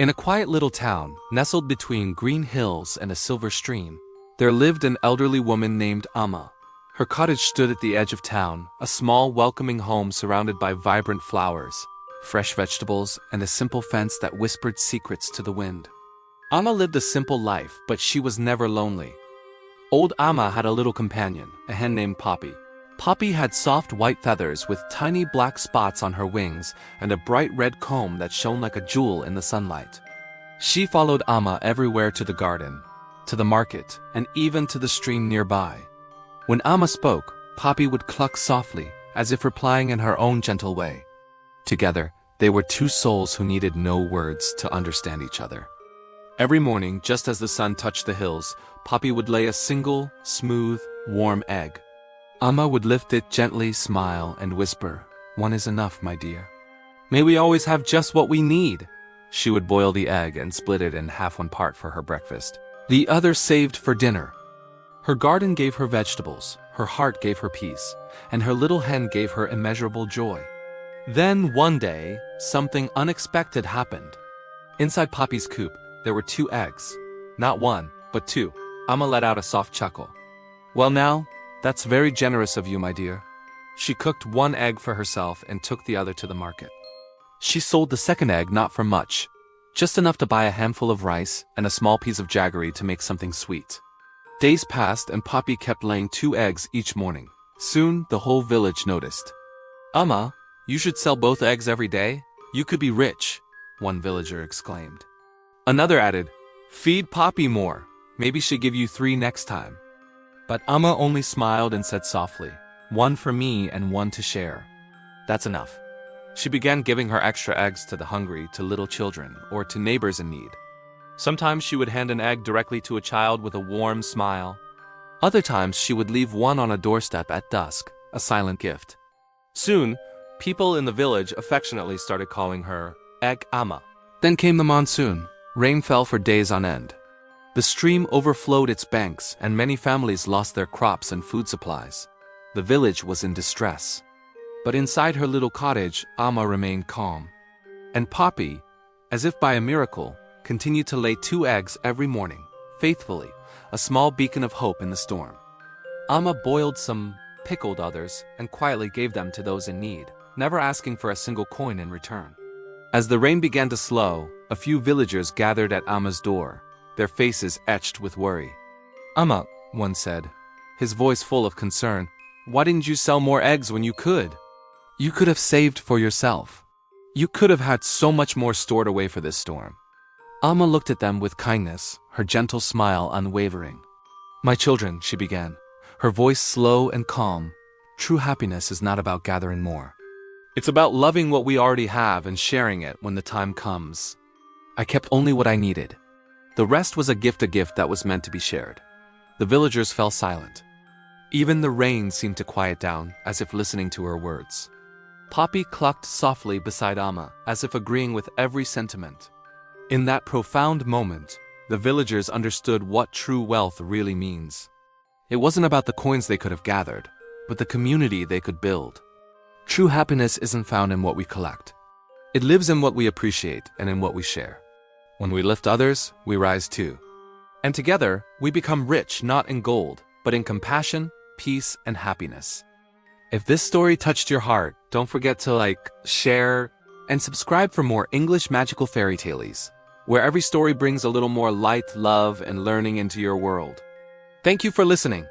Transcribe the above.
In a quiet little town, nestled between green hills and a silver stream, there lived an elderly woman named Amma. Her cottage stood at the edge of town, a small, welcoming home surrounded by vibrant flowers, fresh vegetables, and a simple fence that whispered secrets to the wind. Amma lived a simple life, but she was never lonely. Old Amma had a little companion, a hen named Poppy. Poppy had soft white feathers with tiny black spots on her wings and a bright red comb that shone like a jewel in the sunlight. She followed Amma everywhere, to the garden, to the market, and even to the stream nearby. When Amma spoke, Poppy would cluck softly, as if replying in her own gentle way. Together, they were two souls who needed no words to understand each other. Every morning, just as the sun touched the hills, Poppy would lay a single, smooth, warm egg. Amma would lift it gently, smile, and whisper, "One is enough, my dear." "May we always have just what we need." She would boil the egg and split it in half, one part for her breakfast, the other saved for dinner. Her garden gave her vegetables, her heart gave her peace, and her little hen gave her immeasurable joy. Then, one day, something unexpected happened. Inside Poppy's coop, there were 2 eggs. Not 1, but 2. Amma let out a soft chuckle. "Well now, that's very generous of you, my dear." She cooked 1 egg for herself and took the other to the market. She sold the second egg not for much, just enough to buy a handful of rice and a small piece of jaggery to make something sweet. Days passed and Poppy kept laying 2 eggs each morning. Soon, the whole village noticed. "Amma, you should sell both eggs every day. You could be rich," one villager exclaimed. Another added, "Feed Poppy more. Maybe she'll give you 3 next time." But Amma only smiled and said softly, "1 for me and 1 to share. That's enough." She began giving her extra eggs to the hungry, to little children, or to neighbors in need. Sometimes she would hand an egg directly to a child with a warm smile. Other times she would leave 1 on a doorstep at dusk, a silent gift. Soon, people in the village affectionately started calling her Egg Amma. Then came the monsoon. Rain fell for days on end. The stream overflowed its banks, and many families lost their crops and food supplies. The village was in distress. But inside her little cottage, Amma remained calm. And Poppy, as if by a miracle, continued to lay 2 eggs every morning, faithfully, a small beacon of hope in the storm. Amma boiled some, pickled others, and quietly gave them to those in need, never asking for a single coin in return. As the rain began to slow, a few villagers gathered at Amma's door, their faces etched with worry. "Amma," one said, his voice full of concern, "why didn't you sell more eggs when you could? You could have saved for yourself. You could have had so much more stored away for this storm." Amma looked at them with kindness, her gentle smile unwavering. "My children," she began, her voice slow and calm, "true happiness is not about gathering more. It's about loving what we already have and sharing it when the time comes. I kept only what I needed. The rest was a gift that was meant to be shared." The villagers fell silent. Even the rain seemed to quiet down, as if listening to her words. Poppy clucked softly beside Amma, as if agreeing with every sentiment. In that profound moment, the villagers understood what true wealth really means. It wasn't about the coins they could have gathered, but the community they could build. True happiness isn't found in what we collect. It lives in what we appreciate and in what we share. When we lift others, we rise too. And together, we become rich not in gold, but in compassion, peace, and happiness. If this story touched your heart, don't forget to like, share, and subscribe for more English magical fairy tales, where every story brings a little more light, love, and learning into your world. Thank you for listening.